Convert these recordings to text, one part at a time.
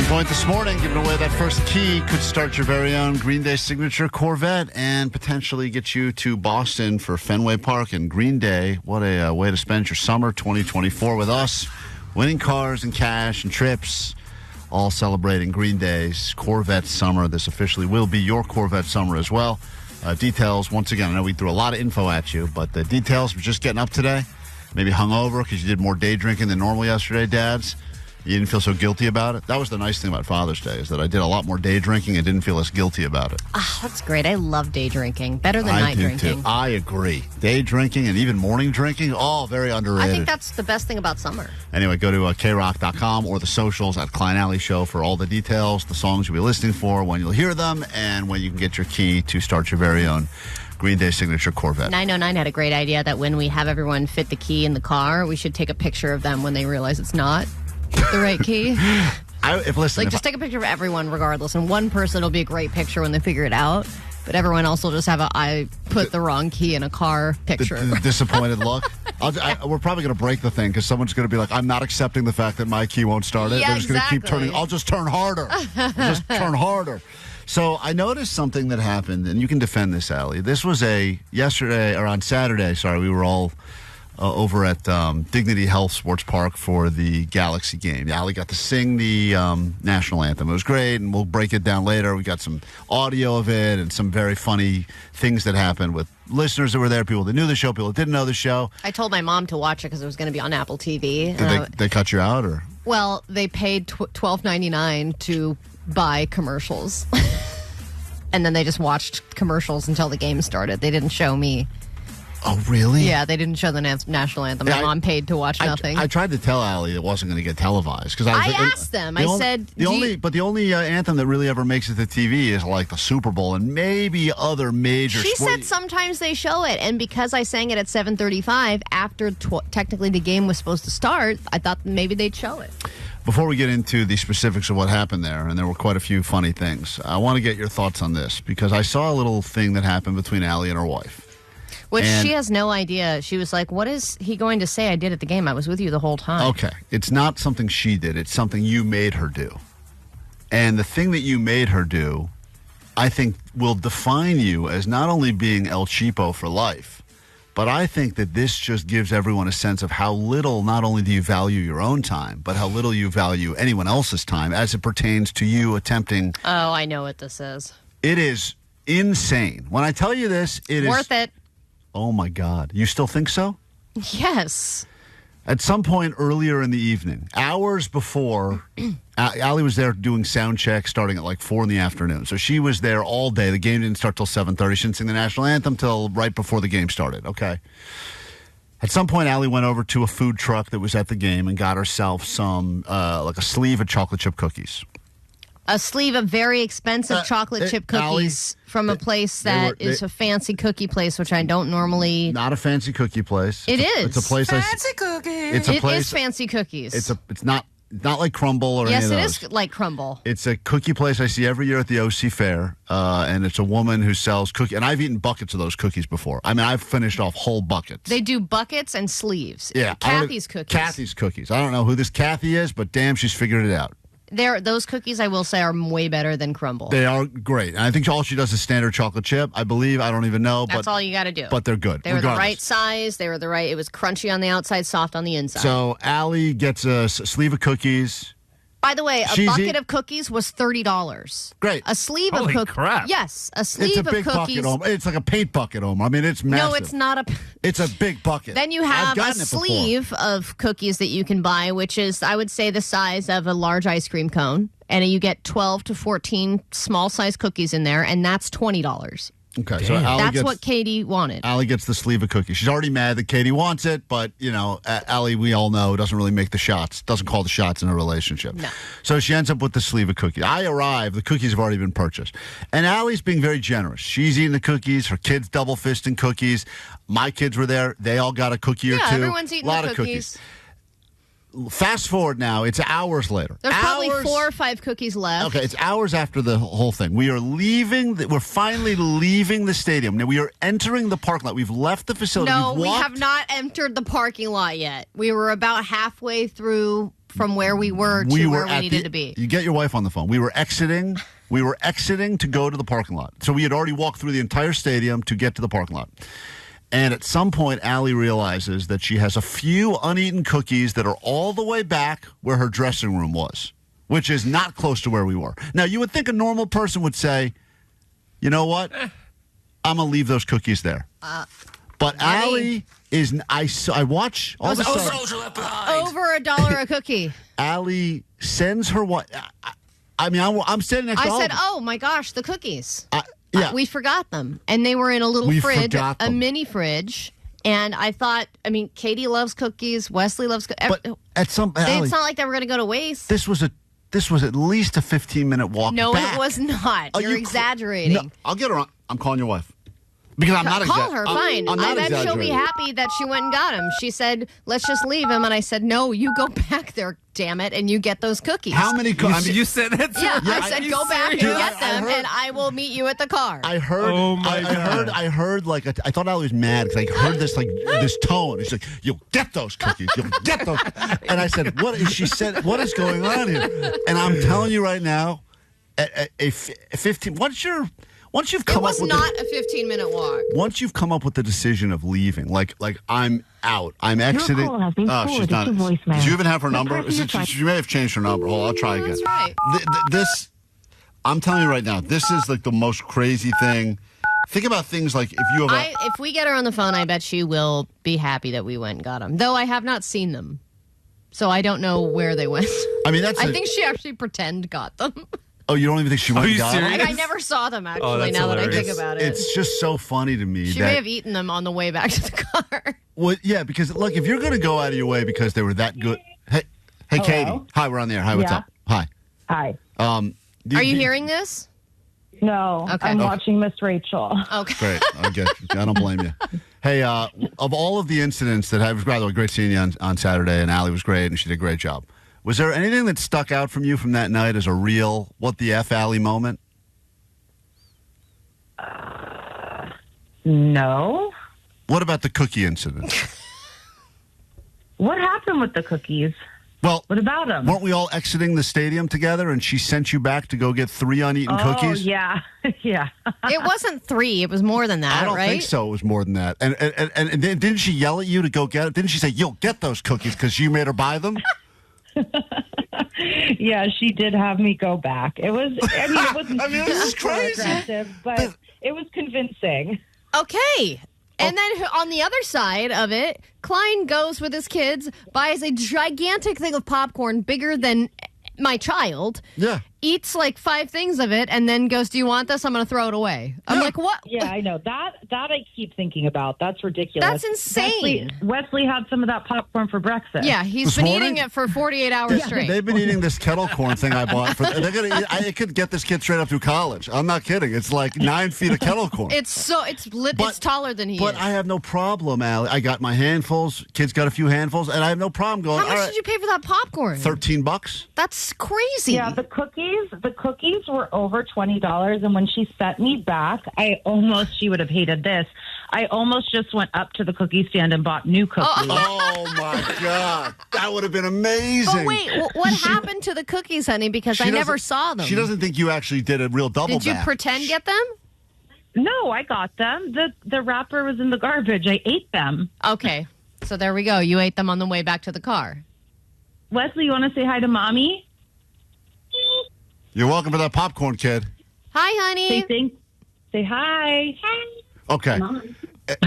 On point this morning, giving away that first key could start your very own Green Day signature Corvette and potentially get you to Boston for Fenway Park and Green Day. What a way to spend your summer 2024 with us. Winning cars and cash and trips, all celebrating Green Day's Corvette summer. This officially will be your Corvette summer as well. Details, once again, I know we threw a lot of info at you, but the details, we're just getting up today. Maybe hungover because you did more day drinking than normal yesterday, dads. You didn't feel so guilty about it? That was the nice thing about Father's Day, is that I did a lot more day drinking and didn't feel as guilty about it. Oh, that's great. I love day drinking. Better than night drinking. Too. I agree. Day drinking and even morning drinking, all very underrated. I think that's the best thing about summer. Anyway, go to KROQ.com or the socials at Klein Alley Show for all the details, the songs you'll be listening for, when you'll hear them, and when you can get your key to start your very own Green Day signature Corvette. 909 had a great idea that when we have everyone fit the key in the car, we should take a picture of them when they realize it's not the right key. Just take a picture of everyone regardless, and one person will be a great picture when they figure it out, but everyone else will just have I put the wrong key in a car picture. The disappointed look. We're probably going to break the thing because someone's going to be like, I'm not accepting the fact that my key won't start it. Yeah, they're just going to keep turning. I'll just turn harder. Turn harder. So I noticed something that happened, and you can defend this, Allie. This was on Saturday, we were all over at Dignity Health Sports Park for the Galaxy game. Allie got to sing the national anthem. It was great, and we'll break it down later. We got some audio of it and some very funny things that happened with listeners that were there, people that knew the show, people that didn't know the show. I told my mom to watch it because it was going to be on Apple TV. Did they cut you out? Or? Well, they paid $12.99 to buy commercials. And then they just watched commercials until the game started. They didn't show me. Oh, really? Yeah, they didn't show the national anthem. My mom paid to watch nothing. I tried to tell Allie it wasn't going to get televised. I asked them. I said... The only anthem that really ever makes it to TV is like the Super Bowl and maybe other major... She said sometimes they show it. And because I sang it at 7:35, after technically the game was supposed to start, I thought maybe they'd show it. Before we get into the specifics of what happened there, and there were quite a few funny things, I want to get your thoughts on this because I saw a little thing that happened between Allie and her wife. Which she has no idea. She was like, what is he going to say I did at the game? I was with you the whole time. Okay. It's not something she did. It's something you made her do. And the thing that you made her do, I think, will define you as not only being El Cheapo for life, but I think that this just gives everyone a sense of how little not only do you value your own time, but how little you value anyone else's time as it pertains to you attempting... Oh, I know what this is. It is insane. When I tell you this, it is... Worth it. Oh, my God. You still think so? Yes. At some point earlier in the evening, hours before, Allie was there doing sound check starting at like 4 in the afternoon. So she was there all day. The game didn't start till 7:30. She didn't sing the national anthem till right before the game started. Okay. At some point, Allie went over to a food truck that was at the game and got herself some, like a sleeve of chocolate chip cookies. A sleeve of very expensive chocolate chip cookies from a place that is a fancy cookie place, which I don't normally... Not a fancy cookie place. It is. It's a place... Fancy cookies. It is fancy cookies. It's not like Crumble or any of those. Yes, it is like Crumble. It's a cookie place I see every year at the OC Fair, and it's a woman who sells cookies. And I've eaten buckets of those cookies before. I mean, I've finished off whole buckets. They do buckets and sleeves. Yeah. Kathy's cookies. Kathy's cookies. I don't know who this Kathy is, but damn, she's figured it out. Those cookies, I will say, are way better than Crumble. They are great. And I think all she does is standard chocolate chip. I believe. I don't even know. That's all you got to do. But they're good. They were the right size. They were the right... It was crunchy on the outside, soft on the inside. So Allie gets a sleeve of cookies. By the way, a bucket of cookies was $30. Great. A sleeve Holy of cookies. crap. Yes, a sleeve of cookies. It's a big bucket, Omar. It's like a paint bucket, Omar. I mean, it's massive. No, it's not a... It's a big bucket. Then you have a sleeve of cookies that you can buy, which is, I would say, the size of a large ice cream cone. And you get 12 to 14 small-size cookies in there, and that's $20. Okay, so that's what Katie wanted. Allie gets the sleeve of cookies. She's already mad that Katie wants it, but, you know, Allie, we all know, doesn't really make the shots, doesn't call the shots in a relationship. No. So she ends up with the sleeve of cookies. I arrive, the cookies have already been purchased. And Allie's being very generous. She's eating the cookies, her kids double-fisting cookies. My kids were there. They all got a cookie or two. Yeah, everyone's eating the cookies. Fast forward now, it's hours later. There's probably 4 or 5 cookies left. Okay, it's hours after the whole thing. We are we're finally leaving the stadium. Now, we are entering the parking lot. We've left the facility. No, we have not entered the parking lot yet. We were about halfway through from where we were to where we needed to be. You get your wife on the phone. We were exiting to go to the parking lot. So we had already walked through the entire stadium to get to the parking lot. And at some point, Allie realizes that she has a few uneaten cookies that are all the way back where her dressing room was, which is not close to where we were. Now, you would think a normal person would say, you know what? I'm going to leave those cookies there. But Allie is, I watch all the time. Over $1 a cookie. Allie sends her what? I'm standing next to I all said, of them. oh my gosh, the cookies. Yeah. We forgot them. And they were in a little fridge, a mini fridge. And I thought, Katie loves cookies. Wesley loves cookies. But it's not like they were going to go to waste. This was at least a 15-minute walk No, back. it was not. You're exaggerating. No, I'll get her on. I'm calling your wife. Because I'm not Call her, fine. I bet she'll be exaggerating. happy that she went and got him. She said, let's just leave him. And I said, no, you go back there, damn it, and you get those cookies. How many cookies? You said that to her? Yeah, I said, go back and get them, and I will meet you at the car. I heard. Oh my God. I heard like I thought Allie was mad because I heard this tone. She's like, "You'll get those cookies. You'll get those." And I said, "What?" She said, "What is going on here?" And I'm telling you right now, a 15. Once you've come it was up with not a 15-minute walk. Once you've come up with the decision of leaving, like I'm out, I'm exiting. Your call has been She's not. forwarded to voicemail. Do you even have her number? person you She may have changed her number. Hold on, I'll try again. That's right. This, I'm telling you right now, this is like the most crazy thing. Think about things like if you have If we get her on the phone, I bet she will be happy that we went and got them. Though I have not seen them. So I don't know where they went. I think she actually pretend got them. Oh, you don't even think she went and got them? I never saw them, actually, that's now hilarious. that I think about it. It's just so funny to me. She may have eaten them on the way back to the car. Well, yeah, because look, if you're going to go out of your way because they were that good. Hey, Katie. Hi, we're on the air. Hi, what's up? Hi. Hi. Are you hearing this? No, Okay. I'm watching Miss Rachel. Okay. Great. I get you. I don't blame you. Hey, of all of the incidents that have, by the way, great seeing you on Saturday, and Allie was great, and she did a great job. Was there anything that stuck out from you from that night as a real what the F Allie moment? No. What about the cookie incident? What happened with the cookies? Well, What about them? weren't we all exiting the stadium together, and she sent you back to go get 3 uneaten cookies? Oh, yeah. Yeah. It wasn't 3. It was more than that, I don't right? think so. It was more than that. And then didn't she yell at you to go get it? Didn't she say, you'll get those cookies because you made her buy them? Yeah, she did have me go back. It wasn't this is crazy. aggressive, but it was convincing. Okay. And then on the other side of it, Klein goes with his kids, buys a gigantic thing of popcorn bigger than my child. Yeah. Eats like 5 things of it and then goes, do you want this? I'm going to throw it away. I'm like, what? Yeah, I know. That I keep thinking about. That's ridiculous. That's insane. Wesley had some of that popcorn for breakfast. Yeah, he's This been morning? eating it for 48 hours straight. They've been eating this kettle corn thing I bought. I could get this kid straight up through college. I'm not kidding. It's like 9 feet of kettle corn. It's taller than he But is. I have no problem, Allie. I got my handfuls. Kids got a few handfuls, and I have no problem going. How much did you pay for that popcorn? $13. That's crazy. Yeah, the cookies were over $20, and when she sent me back, she would have hated this. I almost just went up to the cookie stand and bought new cookies. Oh my God, that would have been amazing. But wait, what happened to the cookies, honey? Because I never saw them. She doesn't think you actually did a real double Did you back. pretend get them? No, I got them. The wrapper was in the garbage. I ate them. Okay, so there we go. You ate them on the way back to the car. Wesley, you want to say hi to Mommy? You're welcome for that popcorn, kid. Hi, honey. Say hi. Okay.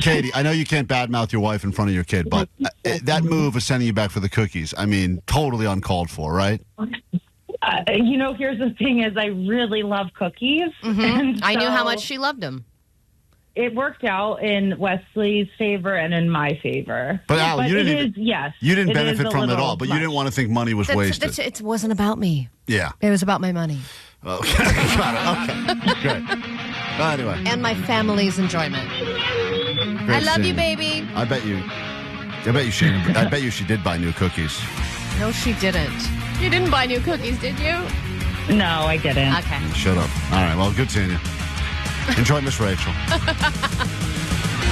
Katie, I know you can't badmouth your wife in front of your kid, but that move of sending you back for the cookies, I mean, totally uncalled for, right? Here's the thing is I really love cookies. Mm-hmm. And I knew how so much she loved them. It worked out in Wesley's favor and in my favor. But Al, you didn't benefit from it at all, but you didn't want to think money was wasted. It wasn't about me. Yeah. It was about my money. Okay. Got it. Okay. Great. Anyway. And my family's enjoyment. I love you, baby. I bet you she did buy new cookies. No, she didn't. You didn't buy new cookies, did you? No, I didn't. Okay. Shut up. All right. Well, good seeing you. Enjoy Miss Rachel.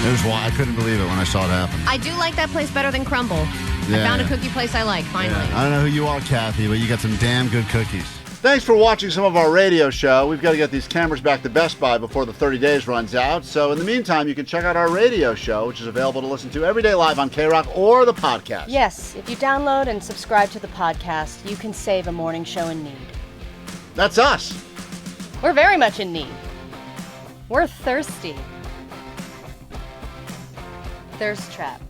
It was wild. I couldn't believe it when I saw it happen. I do like that place better than Crumble. Yeah. I found a cookie place I like, finally. Yeah. I don't know who you are, Kathy, but you got some damn good cookies. Thanks for watching some of our radio show. We've got to get these cameras back to Best Buy before the 30 days runs out. So in the meantime, you can check out our radio show, which is available to listen to every day live on KROQ or the podcast. Yes, if you download and subscribe to the podcast, you can save a morning show in need. That's us. We're very much in need. We're thirsty. Thirst trap.